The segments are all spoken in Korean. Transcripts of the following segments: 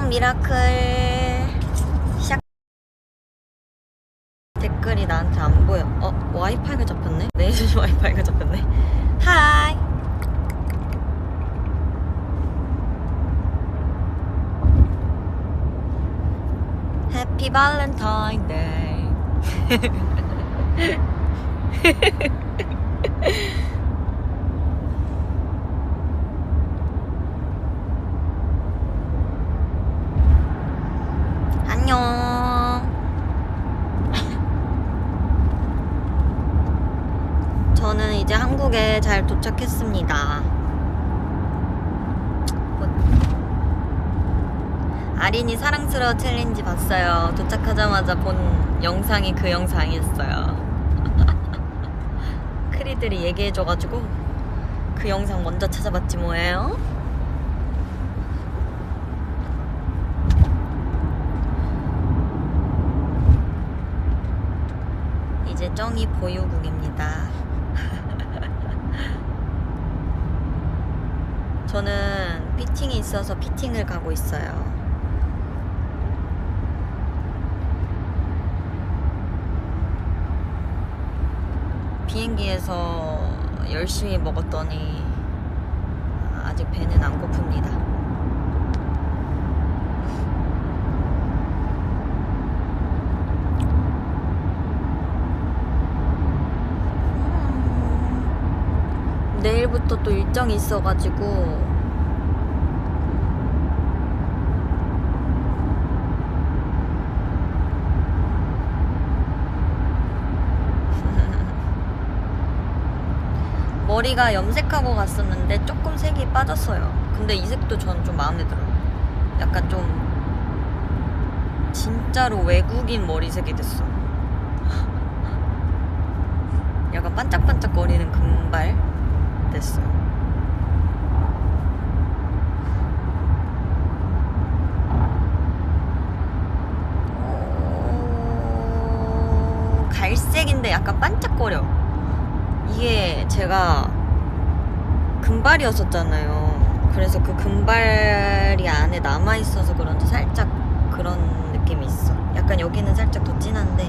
안녕 미라클. 시작. 댓글이 나한테 안 보여. 와이파이가 잡혔네? 내 와이파이가 잡혔네. 하이. 해피 발렌타인 데이. 안녕. 저는 이제 한국에 잘 도착했습니다. 아린이 사랑스러워 챌린지 봤어요. 도착하자마자 본 영상이 그 영상이었어요. 크리들이 얘기해줘가지고 그 영상 먼저 찾아봤지 뭐예요. 이제 쩡이 보유국입니다. 저는 피팅이 있어서 피팅을 가고 있어요. 비행기에서 열심히 먹었더니 아직 배는 안 고픕니다. 내일부터 또 일정이 있어가지고 머리가 염색하고 갔었는데 조금 색이 빠졌어요. 근데 이 색도 전 좀 마음에 들어요. 약간 좀 진짜로 외국인 머리색이 됐어. 약간 반짝반짝거리는 금발 됐어요. 갈색인데 약간 반짝거려. 이게 제가 금발이었었잖아요. 그래서 그 금발이 안에 남아있어서 그런지 살짝 그런 느낌이 있어. 약간 여기는 살짝 더 진한데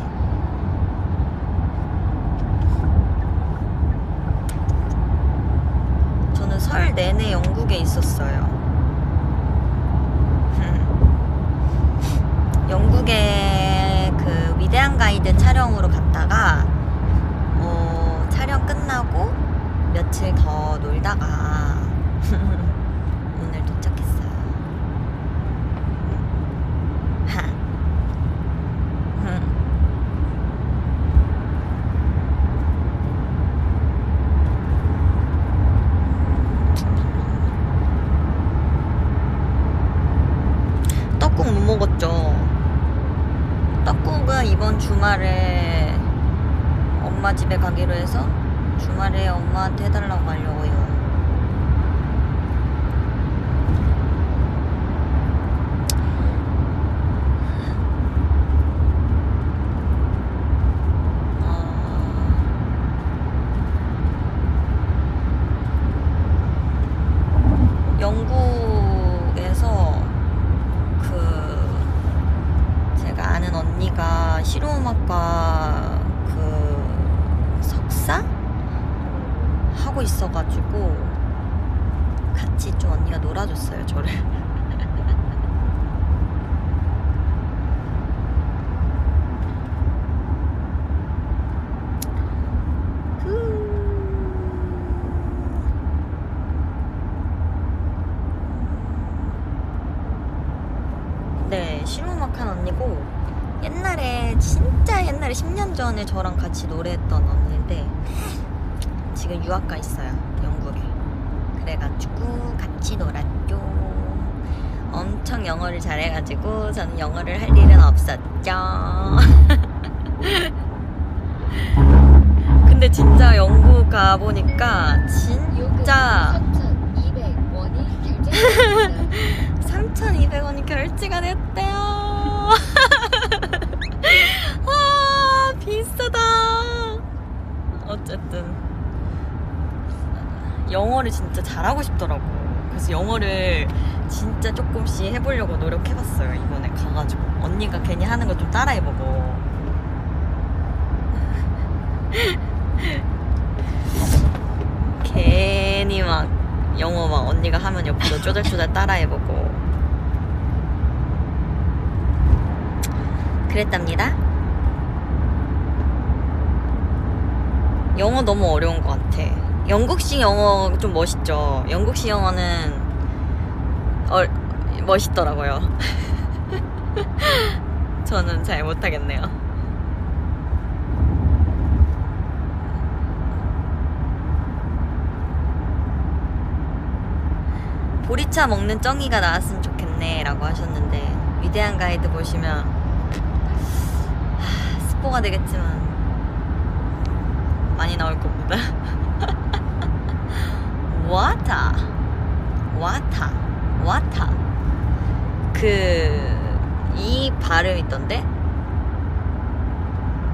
저는 설 내내 영국에 있었어요. 영국에 그 위대한 가이드 촬영으로 갔다가 촬영 끝나고 며칠 더 놀다가 오늘 도착했어요. 떡국 못 먹었죠. 떡국은 이번 주말에 엄마 집에 가기로 해서 주말에 엄마한테 해달라고 하려고요. 영국에서 제가 아는 언니가 실용음악과 석사? 하고 있어가지고 같이 좀 언니가 놀아줬어요, 저를. 네, 실용음악 한 언니고 옛날에 진짜 옛날에 10년 전에 저랑 같이 노래했던 언니인데 지금 유학 가 있어요, 영국에. 그래가지고 같이 놀았죠. 엄청 영어를 잘해가지고 저는 영어를 할 일은 없었죠. 근데 진짜 영국 가보니까 진짜 3,200원이 결제가 됐대요. 와, 비싸다. 어쨌든 영어를 진짜 잘하고 싶더라고. 그래서 영어를 진짜 조금씩 해보려고 노력해봤어요. 이번에 가가지고 언니가 괜히 하는 거 좀 따라해보고. 괜히 막 영어 막 언니가 하면 옆에서 쪼잘쪼잘 따라해보고 그랬답니다. 영어 너무 어려운 것 같아. 영국식 영어 좀 멋있죠. 영국식 영어는 멋있더라고요. 저는 잘 못하겠네요. 보리차 먹는 쩡이가 나왔으면 좋겠네 라고 하셨는데, 위대한 가이드 보시면 스포가 되겠지만 많이 나올 겁니다. 와타 이 발음 있던데,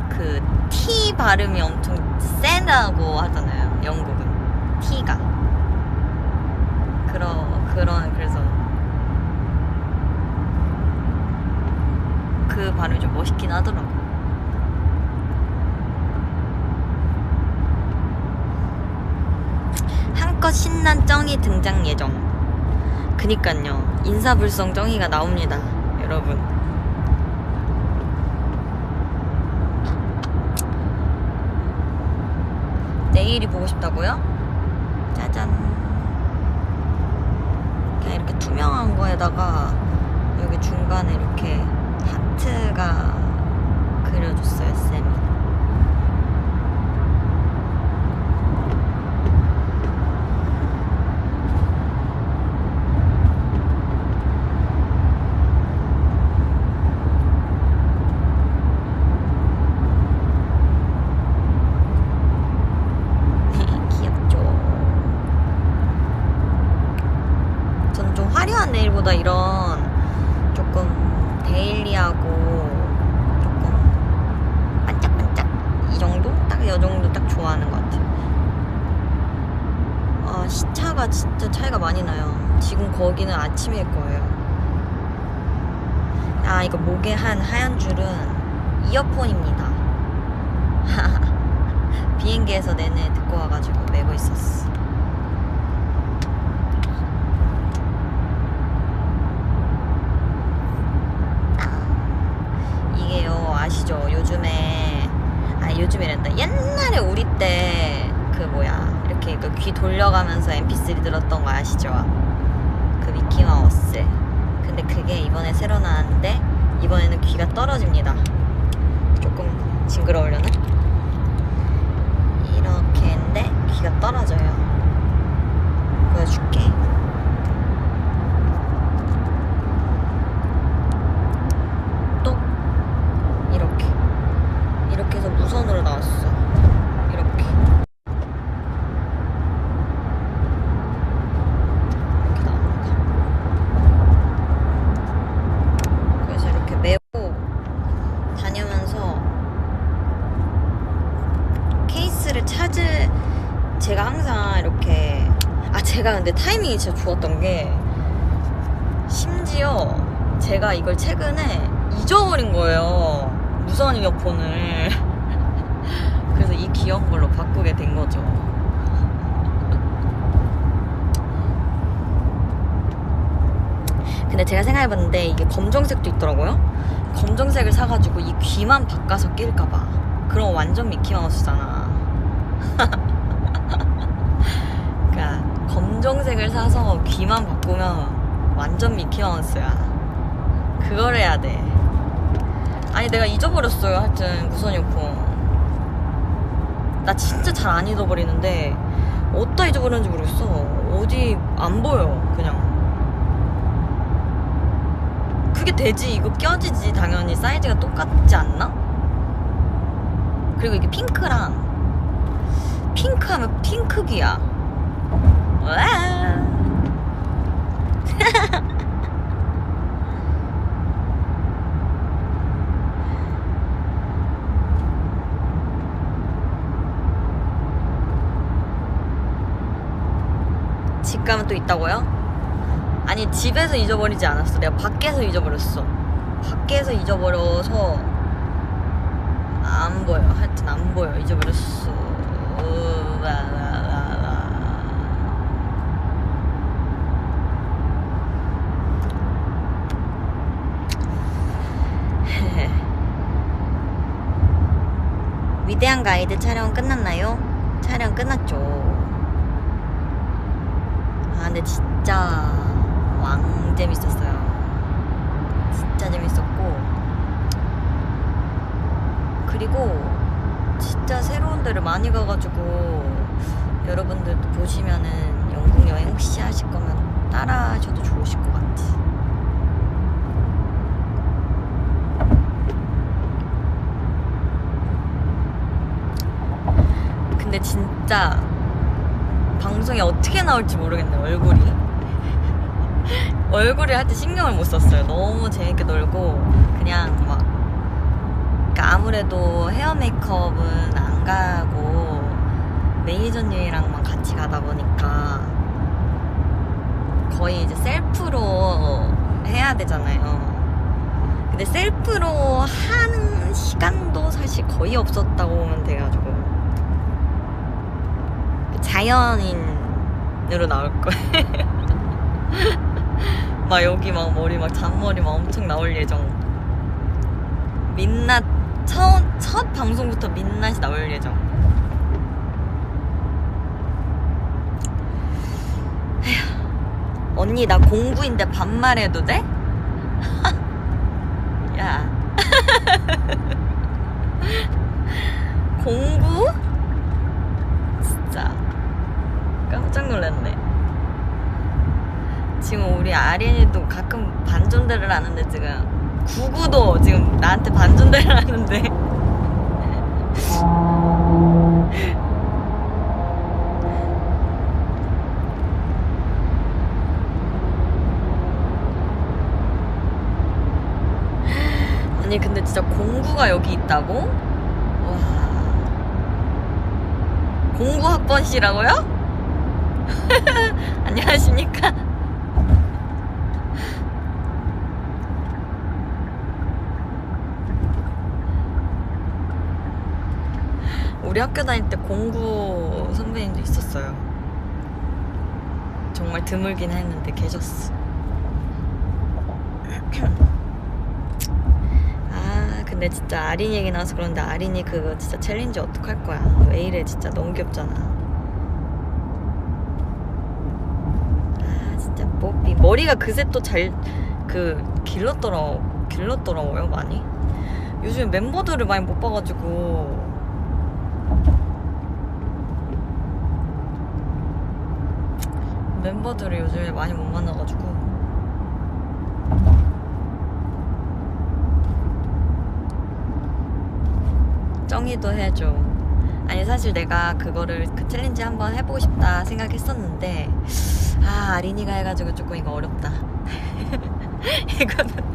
그 T 발음이 엄청 세다고 하잖아요. 영국은 T가 그래서 그 발음이 좀 멋있긴 하더라고. 한껏 신난 쩡이 등장 예정. 그니깐요, 인사불성 쩡이가 나옵니다, 여러분. 내일이 보고 싶다고요? 짜잔. 그냥 이렇게 투명한 거에다가 여기 중간에 이렇게 하트가 그려줬어요, 쌤이. 내일보다 이런 조금 데일리하고 조금 반짝반짝 이 정도? 딱 이 정도 딱 좋아하는 것 같아요. 아, 시차가 진짜 차이가 많이 나요. 지금 거기는 아침일 거예요. 아, 이거 목에 한 하얀 줄은 이어폰입니다. 비행기에서 내내 듣고 와가지고 메고 있었어. 아시죠? 요즘이란다. 옛날에 우리 때 그 뭐야, 이렇게 그 귀 돌려가면서 mp3 들었던 거 아시죠? 그 미키마우스. 근데 그게 이번에 새로 나왔는데 이번에는 귀가 떨어집니다. 조금 징그러우려나? 이렇게 했는데 귀가 떨어져요. 보여줄게. 이렇게 해서 무선으로 나왔어. 이렇게 나옵니다. 그래서 이렇게 메고 다니면서 케이스를 제가 항상 이렇게, 제가 근데 타이밍이 진짜 좋았던 게, 심지어 제가 이걸 최근에 잊어버린 거예요, 무선 이어폰을. 그래서 이 귀여운 걸로 바꾸게 된 거죠. 근데 제가 생각해봤는데 이게 검정색도 있더라고요. 검정색을 사가지고 이 귀만 바꿔서 낄까봐. 그럼 완전 미키마우스잖아. 그러니까 검정색을 사서 귀만 바꾸면 완전 미키마우스야. 그걸 해야 돼. 아니, 내가 잊어버렸어요. 하여튼 무선 이어폰 나 진짜 잘 안 잊어버리는데 어디다 잊어버렸는지 모르겠어. 어디 안 보여. 그냥 그게 되지, 이거 껴지지. 당연히 사이즈가 똑같지 않나? 그리고 이게 핑크하면 핑크귀야. 와. 집 가면 또 있다고요? 아니 집에서 잊어버리지 않았어. 내가 밖에서 잊어버렸어. 밖에서 잊어버려서 안 보여. 하여튼 안 보여. 잊어버렸어. 위대한 가이드 촬영 끝났나요? 촬영 끝났죠. 아 근데 진짜 왕 재밌었어요. 진짜 재밌었고, 그리고 진짜 새로운 데를 많이 가가지고 여러분들도 보시면은 영국 여행 혹시 하실 거면 따라 하셔도 좋으실 것 같아. 근데 진짜 방송에 어떻게 나올지 모르겠네. 얼굴이 하여튼 신경을 못 썼어요. 너무 재밌게 놀고 그냥 막, 그러니까 아무래도 헤어 메이크업은 안 가고 매니저님이랑만 같이 가다 보니까 거의 이제 셀프로 해야 되잖아요. 근데 셀프로 하는 시간도 사실 거의 없었다고 보면 돼가지고 자연인으로 나올 거예요. 막 여기 막 머리 막 잔머리 막 엄청 나올 예정. 민낯 첫 방송부터 민낯이 나올 예정. 에휴, 언니 나 공부인데 반말해도 돼? 야 공부? 진짜 깜짝 놀랐네. 지금 우리 아린이도 가끔 반존대를 하는데 지금 구구도 지금 나한테 반존대를 하는데 아니 근데 진짜 공구가 여기 있다고? 와, 공구학번씨라고요? 안녕하십니까? 우리 학교 다닐 때 공구 선배님도 있었어요. 정말 드물긴 했는데 계셨어. 아 근데 진짜 아린이 얘기 나와서 그런데 아린이 그거 진짜 챌린지 어떡할 거야. 왜 이래 진짜 너무 귀엽잖아. 아 진짜 뽀삐 머리가 그새 또 잘 길렀더라고요 많이. 요즘 멤버들을 많이 못 봐가지고 멤버들을 요즘에 많이 못 만나가지고 쩡이도 해줘. 아니 사실 내가 그거를 그 챌린지 한번 해보고 싶다 생각했었는데 아 아린이가 해가지고 조금 이거 어렵다. 이거는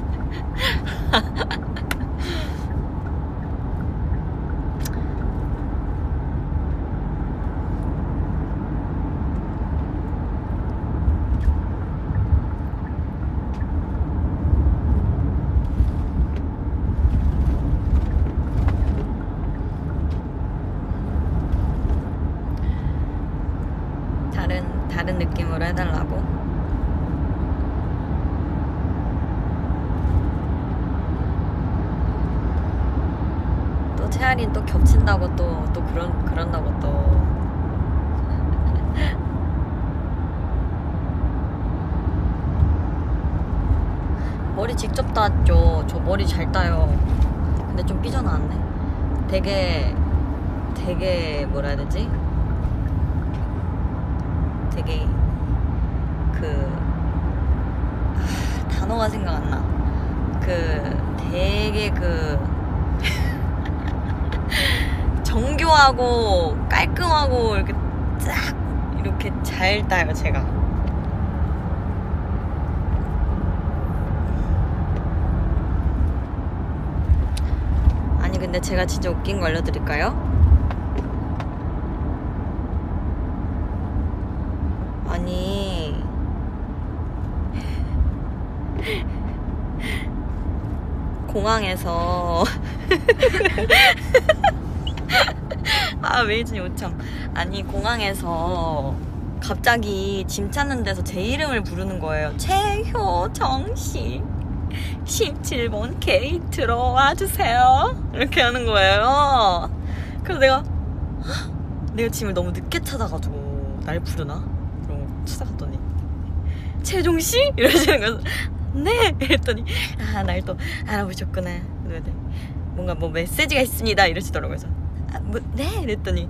다른 느낌으로 해달라고? 또 채아린 또 겹친다고 또 그런다고 또 머리 직접 땄죠. 저 머리 잘 따요. 근데 좀 삐져나왔네. 되게 뭐라 해야 되지? 되게 단어가 생각 안 나. 되게 정교하고 깔끔하고 이렇게 쫙 이렇게 잘 따요 제가. 아니 근데 제가 진짜 웃긴 거 알려드릴까요? 아니 공항에서 아 메이진이 오청. 아니 공항에서 갑자기 짐 찾는 데서 제 이름을 부르는 거예요. 최효정씨 17번 게이트로 와주세요 이렇게 하는 거예요. 그래서 내가 짐을 너무 늦게 찾아가지고 날 부르나? 그러고 찾아갔더니 최종씨? 이러시는 거예요. 네! 이랬더니 날 또 알아보셨구나. 뭔가 뭐 메시지가 있습니다 이러시더라고요. 그래서 네? 이랬더니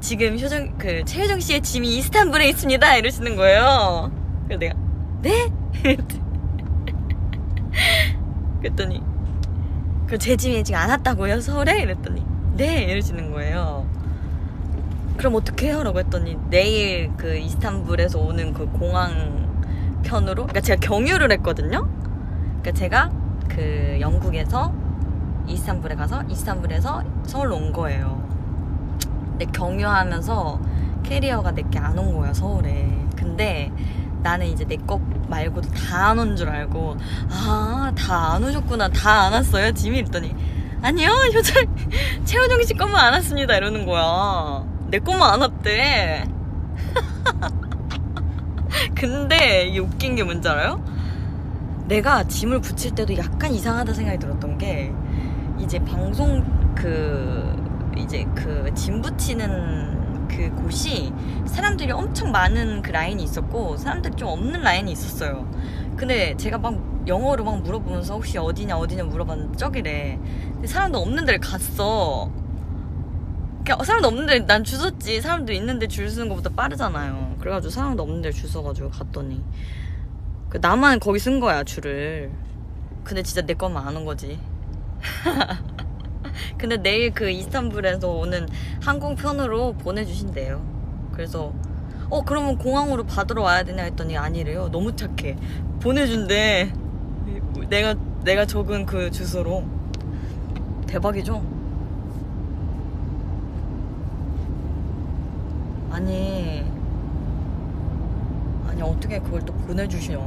지금 최효정 씨의 짐이 이스탄불에 있습니다 이러시는 거예요. 그래서 내가 네? 그랬더니 제 짐이 지금 안 왔다고요 서울에? 이랬더니 네 이러시는 거예요. 그럼 어떡해요? 라고 했더니 내일 그 이스탄불에서 오는 그 공항 편으로, 그러니까 제가 경유를 했거든요. 그러니까 제가 그 영국에서 이스탄불에 가서 이스탄불에서 서울로 온 거예요. 근데 경유하면서 캐리어가 내게 안 온 거야 서울에. 근데 나는 이제 내 거 말고도 다 안 온 줄 알고 다 안 오셨구나. 다 안 왔어요 짐이? 이랬더니 아니요 최호정 씨 것만 안 왔습니다 이러는 거야. 내 것만 안 왔대. 근데 이게 웃긴 게 뭔지 알아요? 내가 짐을 붙일 때도 약간 이상하다 생각이 들었던 게 이제 방송 이제 그 짐 붙이는 그 곳이 사람들이 엄청 많은 그 라인이 있었고 사람들이 좀 없는 라인이 있었어요. 근데 제가 막 영어로 막 물어보면서 혹시 어디냐 물어봤는데 저기래. 근데 사람도 없는 데를 갔어. 사람도 없는 데를 난 줄 섰지. 사람도 있는데 줄 서는 것보다 빠르잖아요. 그래가지고 사람도 없는 데를 줄 서가지고 갔더니 나만 거기 쓴 거야 줄을. 근데 진짜 내 것만 안 온 거지. 근데 내일 그 이스탄불에서 오는 항공편으로 보내주신대요. 그래서 그러면 공항으로 받으러 와야 되냐 했더니 아니래요. 너무 착해. 보내준대. 내가 적은 그 주소로. 대박이죠? 아니 어떻게 그걸 또 보내주시냐?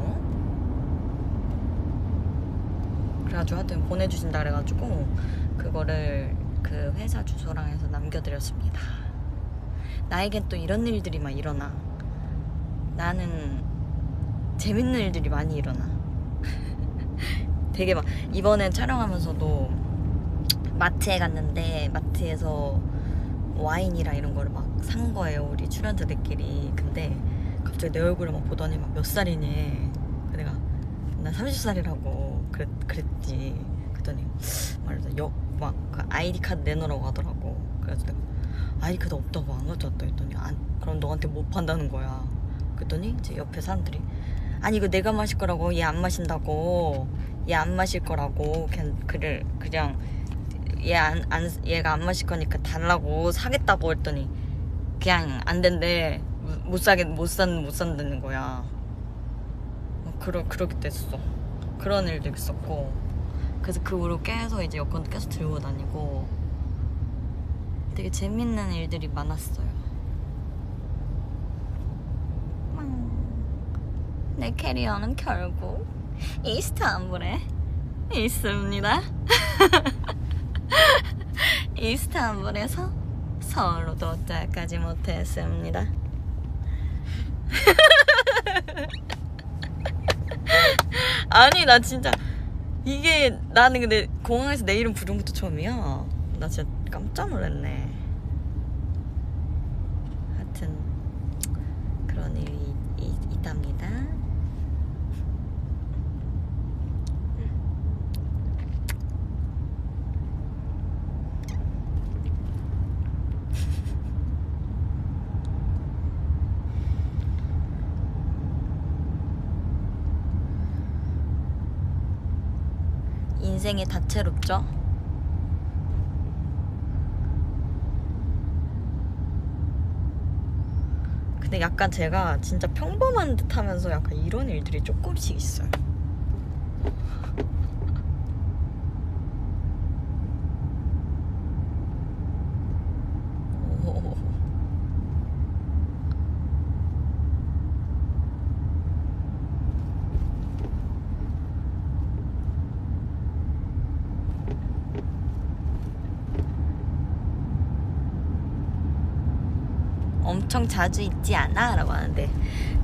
그래가지고 하여튼 보내주신다 그래가지고 그거를 그 회사 주소랑 해서 남겨드렸습니다. 나에겐 또 이런 일들이 막 일어나. 나는 재밌는 일들이 많이 일어나. 되게 막 이번에 촬영하면서도 마트에 갔는데 마트에서 와인이랑 이런 거를 막 산 거예요 우리 출연자들끼리. 근데 갑자기 내 얼굴을 막 보더니 막 몇 살이니? 내가 나 30살이라고 그랬지. 그랬더니 말해서 막 그 아이디 카드 내놓으라고 하더라고. 그래서 내가 아이디 카드 없다고 안 가져왔다 했더니 그럼 너한테 못 판다는 거야. 그랬더니 이제 옆에 사람들이 아니 이거 내가 마실 거라고. 얘 안 마신다고. 얘 안 마실 거라고. 그냥 얘가 안 마실 거니까 달라고 사겠다고 했더니 그냥 안 된대. 못 산다는 거야. 그렇게 됐어. 그런 일도 있었고. 그래서 그 후로 계속 이제 여권도 계속 들고 다니고 되게 재밌는 일들이 많았어요. 내 캐리어는 결국 이스탄불에 있습니다. 이스탄불에서 서울로 도착하지 못했습니다. 아니 나 진짜 나는 근데 공항에서 내 이름 부른 것도 처음이야. 나 진짜 깜짝 놀랐네. 하여튼 그런 일이 있답니다. 인생이 다채롭죠? 근데 약간 제가 진짜 평범한 듯 하면서 약간 이런 일들이 조금씩 있어요. 엄청 자주 있지 않아? 라고 하는데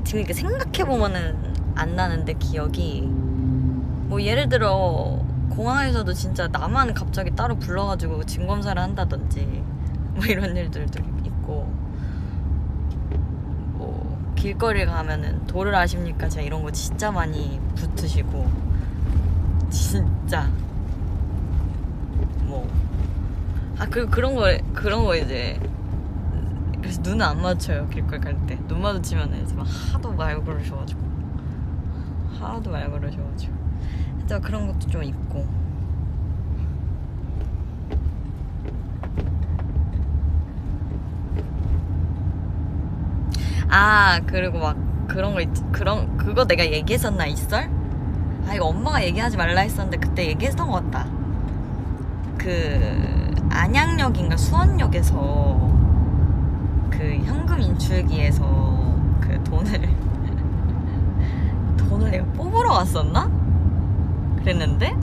지금 이렇게 생각해보면은 안 나는데 기억이 뭐 예를 들어 공항에서도 진짜 나만 갑자기 따로 불러가지고 진검사를 한다든지 뭐 이런 일들도 있고 뭐 길거리 가면은 도를 아십니까? 제가 이런 거 진짜 많이 붙으시고 진짜 뭐 그리고 그런 거 이제 그래서 눈은 안 마주쳐요. 길거리 갈 때 눈 마주치면 이제 막 하도 말 걸으셔가지고 진짜 그런 것도 좀 있고 그리고 막 그런 거 있지. 그거 내가 얘기했었나 이썰? 이거 엄마가 얘기하지 말라 했었는데 그때 얘기했던 것 같다. 그 안양역인가 수원역에서 그 현금 인출기에서 그 돈을 내가 뽑으러 갔었나? 그랬는데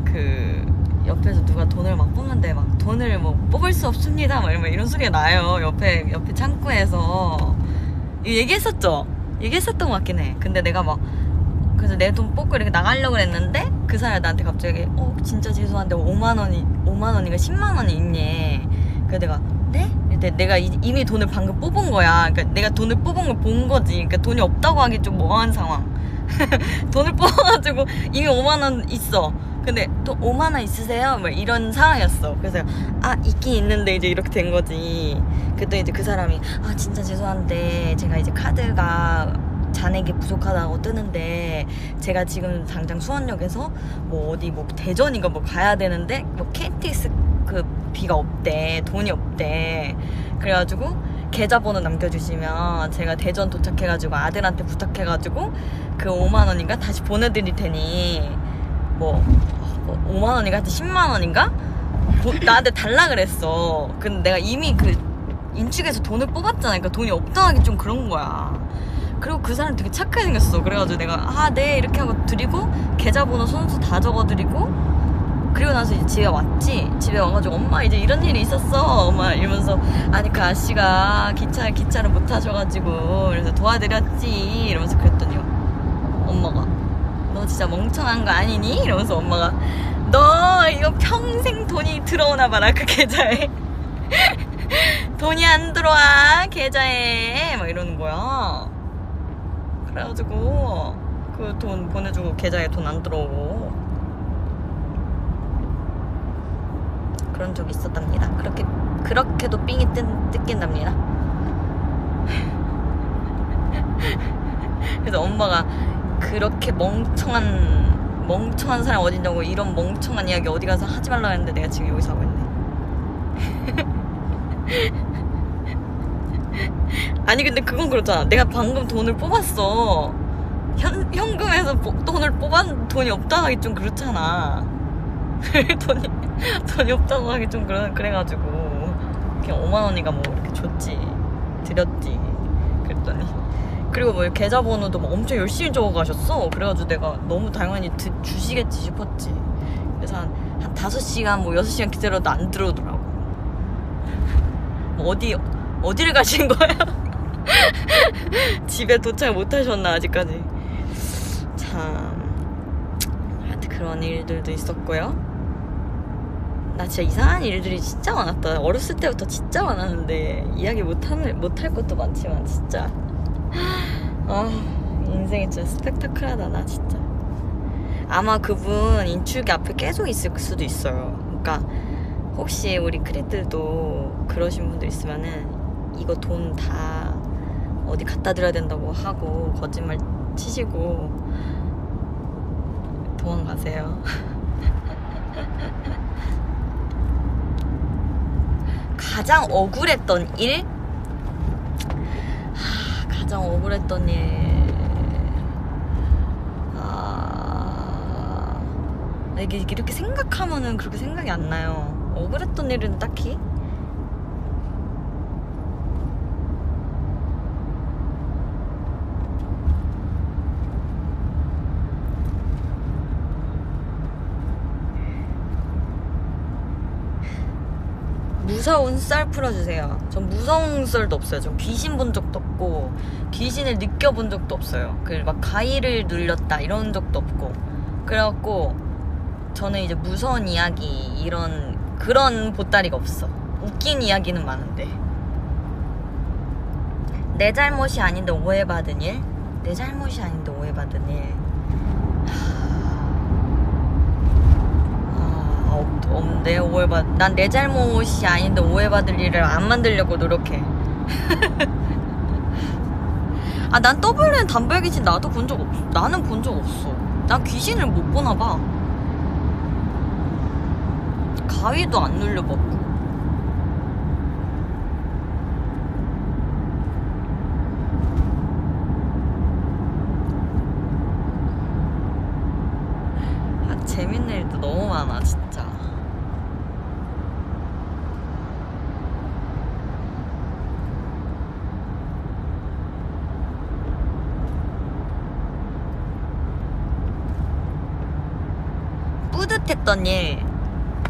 그 옆에서 누가 돈을 막 뽑는데 막 돈을 뭐 뽑을 수 없습니다 막 이런 소리가 나요. 옆에 창구에서 얘기했었죠? 얘기했었던 것 같긴 해. 근데 내가 막 그래서 내 돈 뽑고 이렇게 나가려고 했는데 그 사람이 나한테 갑자기 진짜 죄송한데 5만 원인가 10만 원이 있니? 그래서 내가 네? 내가 이미 돈을 방금 뽑은 거야. 그러니까 내가 돈을 뽑은 걸 본 거지. 그러니까 돈이 없다고 하기 좀 뭐한 상황. 돈을 뽑아가지고 이미 5만 원 있어. 근데 또 5만 원 있으세요? 뭐 이런 상황이었어. 그래서 있긴 있는데 이제 이렇게 된 거지. 그때 이제 그 사람이 진짜 죄송한데 제가 이제 카드가 잔액이 부족하다고 뜨는데 제가 지금 당장 수원역에서 뭐 어디 뭐 대전인가 뭐 가야 되는데 뭐 KTX 그 비가 없대. 돈이 없대. 그래가지고 계좌번호 남겨주시면 제가 대전 도착해가지고 아들한테 부탁해가지고 그 5만 원인가 다시 보내드릴 테니 뭐 5만 원인가 하여튼 10만 원인가 나한테 달라 그랬어. 근데 내가 이미 그 인축에서 돈을 뽑았잖아. 그러니까 돈이 없다 하기 좀 그런 거야. 그리고 그 사람 되게 착하게 생겼어. 그래가지고 내가 네 이렇게 하고 드리고 계좌번호 손수 다 적어드리고 그리고 나서 이제 집에 왔지. 집에 와가지고 엄마 이제 이런 일이 있었어 엄마 이러면서 아니 그 아씨가 기차를 못 타셔가지고 그래서 도와드렸지 이러면서 그랬더니 엄마가 너 진짜 멍청한 거 아니니? 이러면서 엄마가 너 이거 평생 돈이 들어오나 봐라 그 계좌에 돈이 안 들어와 계좌에 막 이러는 거야. 그래가지고 그 돈 보내주고 계좌에 돈 안 들어오고 그런 적이 있었답니다. 그렇게도 삥이 뜯긴답니다. 그래서 엄마가 그렇게 멍청한 사람 어딨냐고 이런 멍청한 이야기 어디 가서 하지 말라고 했는데 내가 지금 여기서 하고 있네. 아니 근데 그건 그렇잖아. 내가 방금 돈을 뽑았어. 현금에서 돈을 돈이 없다 하기 좀 그렇잖아. 돈이 없다고 하기 좀 그래가지고 그냥 5만 원인가 뭐 이렇게 줬지. 드렸지. 그랬더니 그리고 뭐 계좌번호도 막 엄청 열심히 적어가셨어. 그래가지고 내가 너무 당연히 주시겠지 싶었지. 그래서 한 5시간 뭐 6시간 기다려도 안 들어오더라고. 어디를 가신 거야? 집에 도착 못 하셨나 아직까지. 참 하여튼 그런 일들도 있었고요. 나 진짜 이상한 일들이 진짜 많았다. 어렸을 때부터 진짜 많았는데 이야기 못할 것도 많지만 진짜 인생이 진짜 스펙타클하다 나 진짜. 아마 그분 인출기 앞에 계속 있을 수도 있어요. 그러니까 혹시 우리 크리들도 그러신 분들 있으면은 이거 돈 다 어디 갖다 드려야 된다고 하고 거짓말 치시고 도망가세요. 가장 억울했던 일? 가장 억울했던 일. 이게 이렇게 생각하면은 그렇게 생각이 안 나요. 억울했던 일은 딱히? 무서운 썰 풀어주세요. 전 무서운 썰도 없어요. 전 귀신 본 적도 없고 귀신을 느껴본 적도 없어요. 막 가위를 눌렸다 이런 적도 없고. 그래갖고 저는 이제 무서운 이야기 그런 보따리가 없어. 웃긴 이야기는 많은데. 내 잘못이 아닌데 오해받은 일? 내 잘못이 아닌데 오해받은 일. 없는데 난 내 잘못이 아닌데 오해받을 일을 안 만들려고 노력해. 난 WN 단발귀신 나는 본 적 없어. 난 귀신을 못 보나 봐. 가위도 안 눌려봤고. 재밌는 일도 너무 많아 진짜.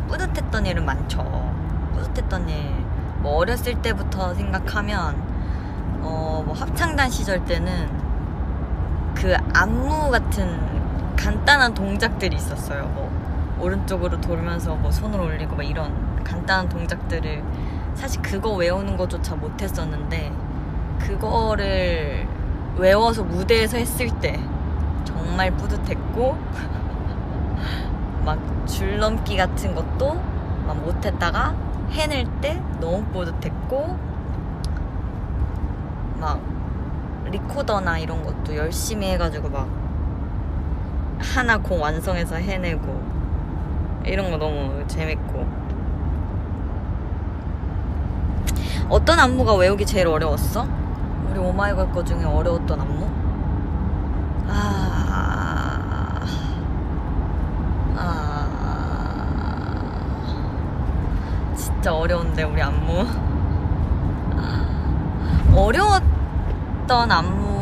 뿌듯했던 일은 많죠. 뿌듯했던 일 뭐 어렸을 때부터 생각하면 뭐 합창단 시절 때는 그 안무 같은 간단한 동작들이 있었어요. 뭐 오른쪽으로 돌면서 뭐 손을 올리고 막 이런 간단한 동작들을 사실 그거 외우는 것조차 못했었는데 그거를 외워서 무대에서 했을 때 정말 뿌듯했고 막 줄넘기 같은 것도 막 못했다가 해낼 때 너무 뿌듯했고 막 리코더나 이런 것도 열심히 해가지고 막 하나 공 완성해서 해내고 이런 거 너무 재밌고. 어떤 안무가 외우기 제일 어려웠어? 우리 오마이걸 거 중에 어려웠던 안무? 진짜 어려운데 우리 안무. 어려웠던 안무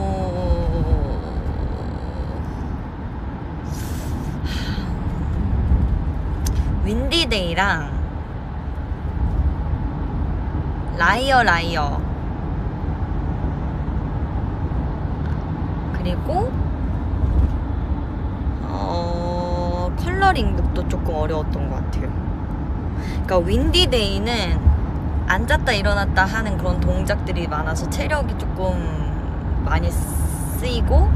윈디데이랑 라이어 그리고 컬러링북도 조금 어려웠던 것 같아요. 그러니까 윈디데이는 앉았다 일어났다 하는 그런 동작들이 많아서 체력이 조금 많이 쓰이고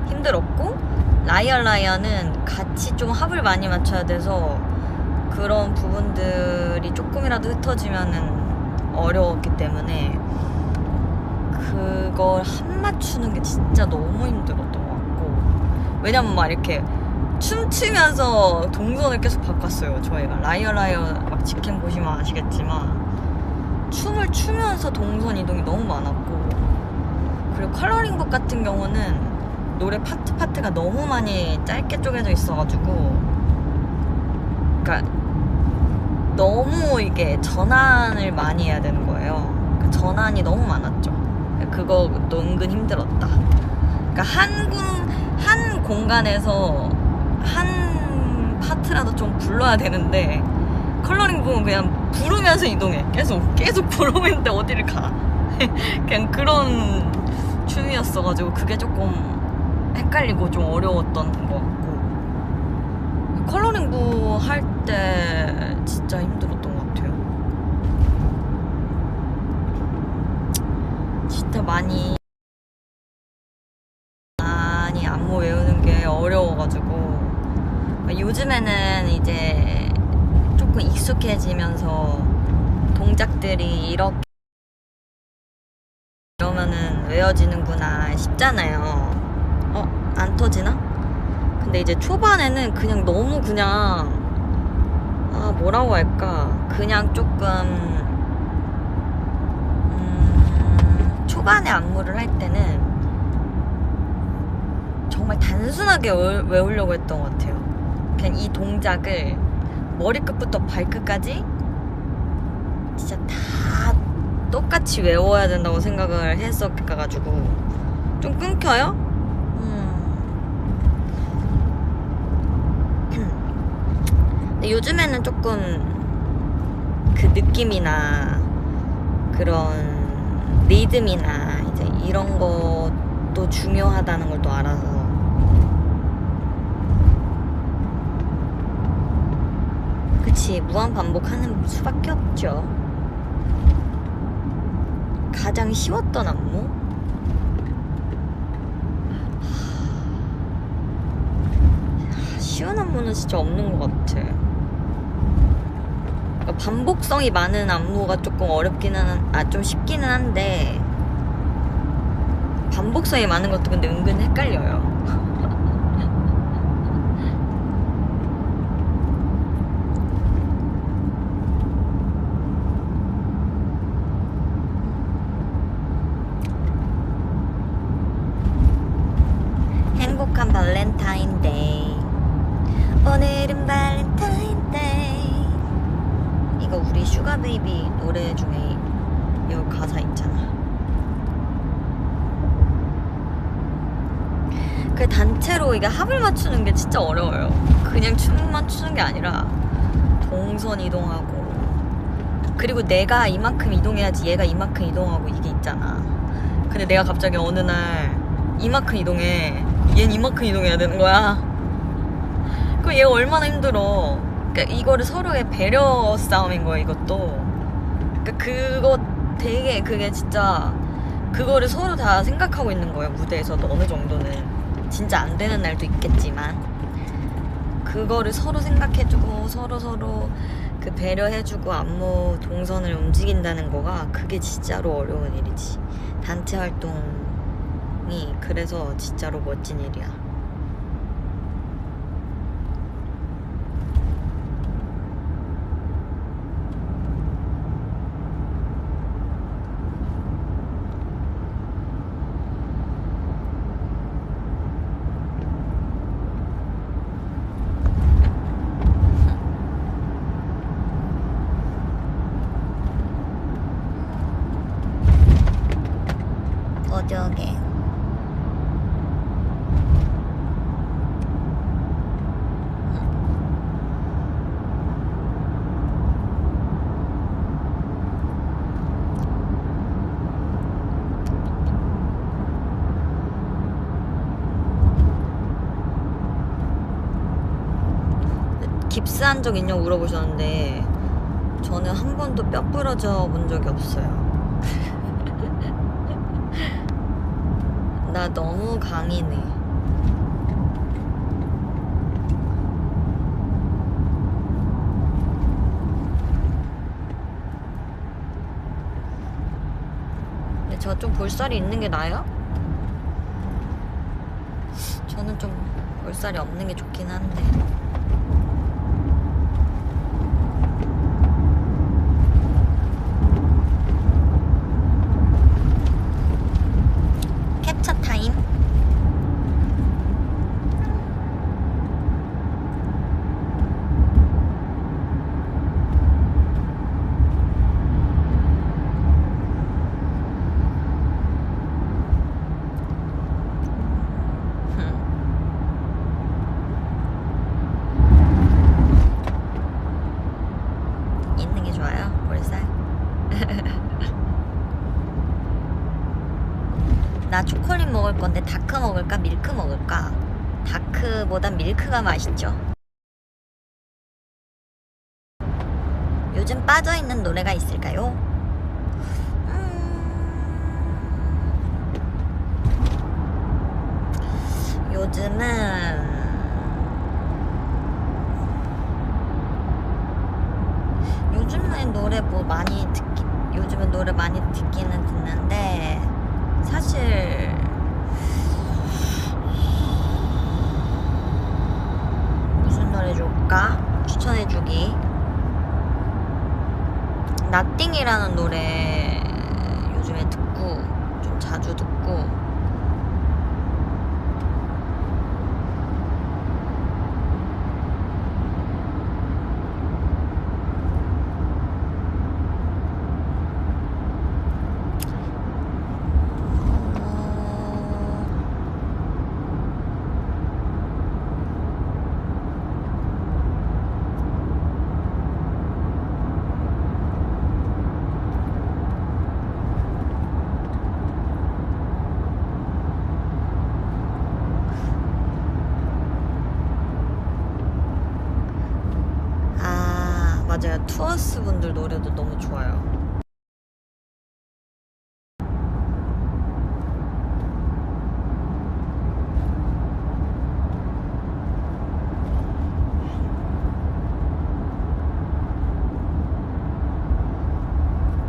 힘들었고, 라이어는 같이 좀 합을 많이 맞춰야 돼서 그런 부분들이 조금이라도 흩어지면은 어려웠기 때문에 그걸 합 맞추는 게 진짜 너무 힘들었던 것 같고, 왜냐면 막 이렇게 춤추면서 동선을 계속 바꿨어요. 저희가 라이어 막 직캠 보시면 아시겠지만 춤을 추면서 동선 이동이 너무 많았고, 그리고 컬러링북 같은 경우는 노래 파트가 너무 많이 짧게 쪼개져 있어가지고, 그러니까 너무 이게 전환을 많이 해야 되는 거예요. 그러니까 전환이 너무 많았죠. 그거도 은근 힘들었다. 그러니까 한 공간에서 한 파트라도 좀 불러야 되는데, 컬러링북은 그냥 부르면서 이동해. 계속 부르는데 어디를 가. 그냥 그런 춤이었어가지고 그게 조금 헷갈리고 좀 어려웠던 것 같고, 컬러링북 할 때 진짜 힘들었던 것 같아요. 진짜 많이 안무 외우는 게 어려워가지고, 요즘에는 이제 조금 익숙해지면서 동작들이 이러면은 외워지는구나 싶잖아요. 안 터지나? 근데 이제 초반에는 그냥 너무 뭐라고 할까, 그냥 조금 초반에 안무를 할 때는 정말 단순하게 외우려고 했던 것 같아요. 그냥 이 동작을 머리끝부터 발끝까지 진짜 다 똑같이 외워야 된다고 생각을 했었가지고 좀 끊겨요? 근데 요즘에는 조금 그 느낌이나 그런 리듬이나 이제 이런 것도 중요하다는 걸 또 알아서 그치 무한 반복하는 수밖에 없죠. 가장 쉬웠던 안무? 쉬운 안무는 진짜 없는 것 같아. 그러니까 반복성이 많은 안무가 조금 좀 쉽기는 한데 반복성이 많은 것도 근데 은근 헷갈려요. 행복한 발렌타인데이. 오늘은 발렌타인데이. 이거 우리 슈가베이비 노래 중에 이 가사 있잖아. 그 단체로 이게 합을 맞추는 게 진짜 어려워요. 그냥 춤만 추는 게 아니라 동선 이동하고 그리고 내가 이만큼 이동해야지 얘가 이만큼 이동하고 이게 있잖아. 근데 내가 갑자기 어느 날 이만큼 이동해. 얘는 이만큼 이동해야 되는 거야. 그럼 얘가 얼마나 힘들어. 그러니까 이거를 서로의 배려 싸움인 거야 이것도. 그러니까 그거 되게 그게 진짜 그거를 서로 다 생각하고 있는 거예요. 무대에서도 어느 정도는. 진짜 안 되는 날도 있겠지만 그거를 서로 생각해주고 서로 그 배려해주고 안무 동선을 움직인다는 거가 그게 진짜로 어려운 일이지. 단체 활동이 그래서 진짜로 멋진 일이야. 어저께 깁스한 적 있냐고 물어보셨는데 저는 한 번도 뼈 부러져 본 적이 없어요. 나 너무 강인해. 근데 저 좀 볼살이 있는 게 나아요? 저는 좀 볼살이 없는 게 좋긴 한데. 캡처 타임. 있는 게 좋아요, 볼살. 나 초콜릿 먹을 건데 다크 먹을까 밀크 먹을까? 다크보단 밀크가 맛있죠. 요즘 빠져있는 노래가 있을까요? 요즘은 노래 요즘은 노래 많이 듣기는 듣는데 사실 무슨 노래 좋을까? 추천해주기. 나띵이라는 노래 요즘에 듣고 좀 자주 듣고. 맞아요. 투어스 분들 노래도 너무 좋아요.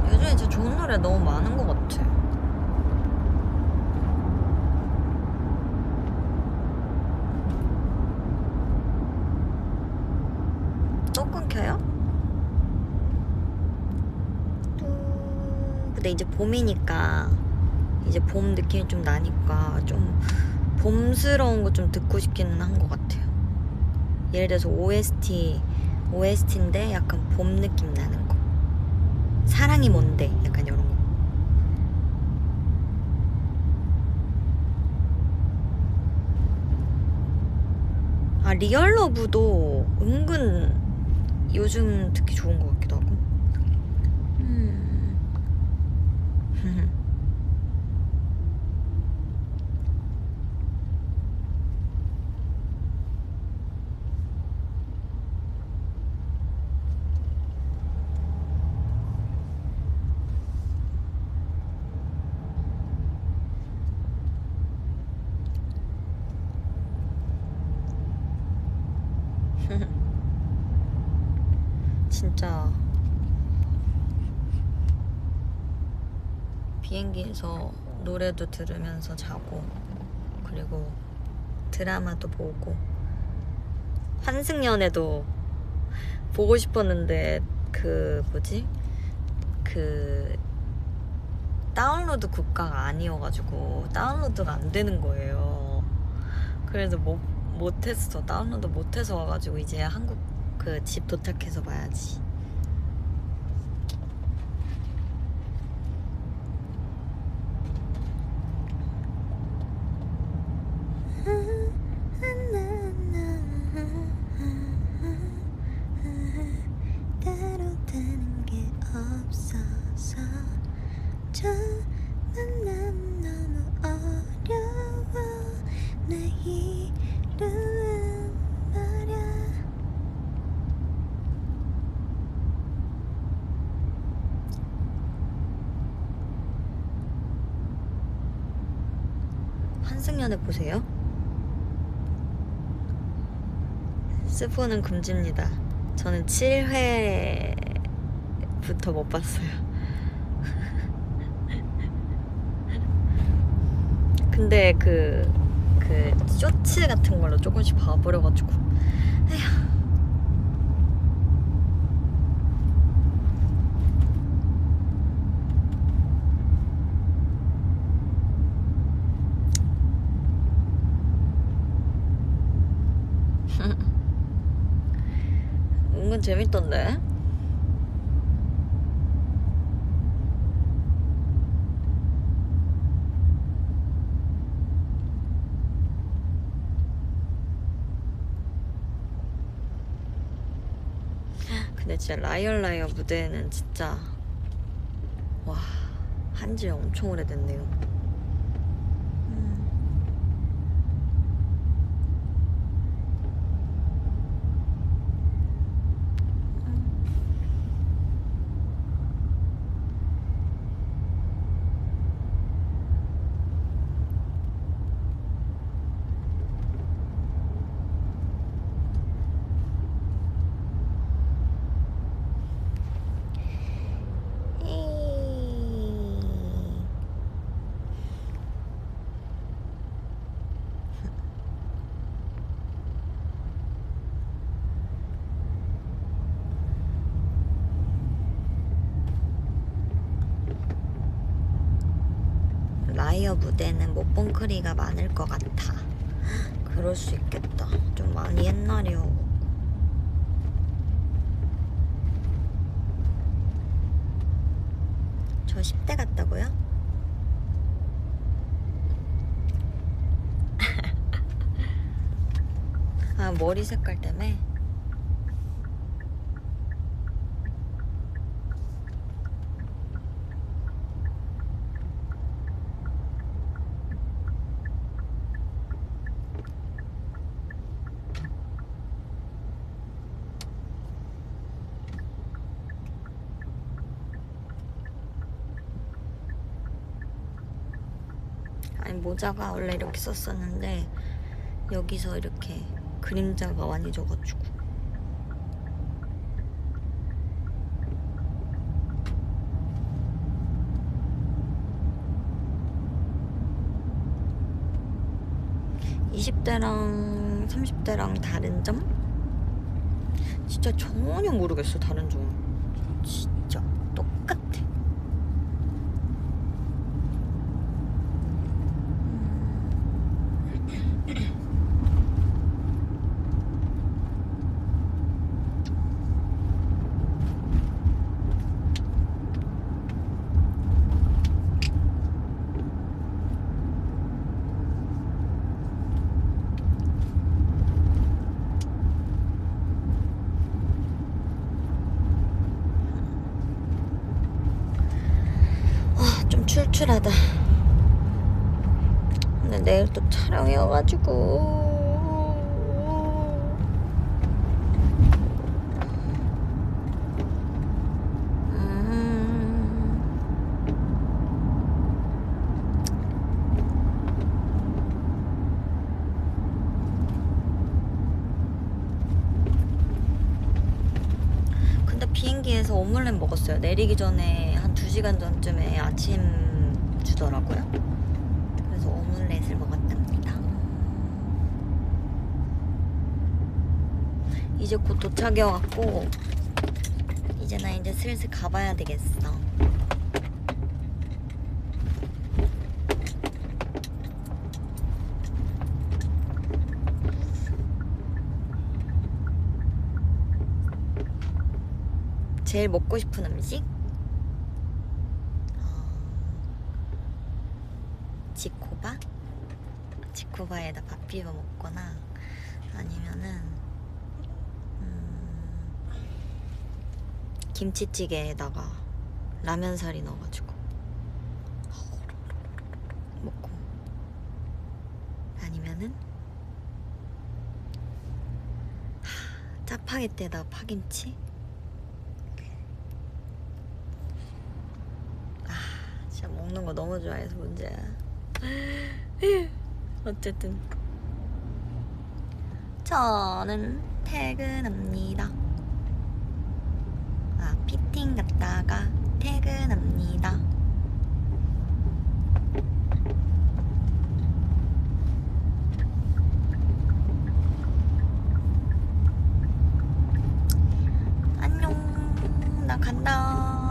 요즘에 진짜 좋은 노래 너무 많은 것 같아. 또 끊겨요? 근데 이제 봄이니까 이제 봄 느낌이 좀 나니까 좀 봄스러운 거 좀 듣고 싶기는 한 것 같아요. 예를 들어서 OST인데 약간 봄 느낌 나는 거. 사랑이 뭔데? 약간 이런 거. 아, 리얼러브도 은근 요즘 듣기 좋은 것 같기도 하고. 음. 진짜 비행기에서 노래도 들으면서 자고, 그리고 드라마도 보고, 환승연애도 보고 싶었는데 그 뭐지? 그 다운로드 국가가 아니어가지고 다운로드가 안 되는 거예요. 그래서 못했어. 다운로드 못해서 와가지고 이제 한국 그 집 도착해서 봐야지. 따로 다른 게 없어서 난 너무 어려워 내 이름은 말야. 환승연애 보세요? 스포는 금지입니다. 저는 7회부터 못 봤어요. 근데 그 쇼츠 같은 걸로 조금씩 봐버려가지고 에휴. 은근 재밌던데. 근데 진짜 라이어 무대는 진짜 와, 한지 엄청 오래됐네요. 라이어 무대는 못 본 크리가 많을 것 같아. 그럴 수 있겠다. 좀 많이 옛날이요. 저 10대 같다고요? 아, 머리 색깔 때문에? 아니 모자가 원래 이렇게 썼었는데 여기서 이렇게 그림자가 많이 져가지고. (20대랑) (30대랑) 다른 점? 진짜 전혀 모르겠어. 다른 점 진짜 똑같아. 좀 출출하다. 근데 내일 또 촬영이어가지고. 근데 비행기에서 오믈렛 먹었어요. 내리기 전에 한 2시간 전쯤에 아침 주더라고요. 그래서 오믈렛을 먹었답니다. 이제 곧 도착이어갖고 이제 나 이제 슬슬 가봐야 되겠어. 제일 먹고 싶은 음식? 지코바? 지코바에다 밥 비벼 먹거나 아니면은 김치찌개에다가 라면사리 넣어가지고 먹고, 아니면은 짜파게티에다가 파김치? 진짜 먹는 거 너무 좋아해서 문제야. 어쨌든 저는 퇴근합니다. 피팅 갔다가 퇴근합니다. 안녕, 나 간다.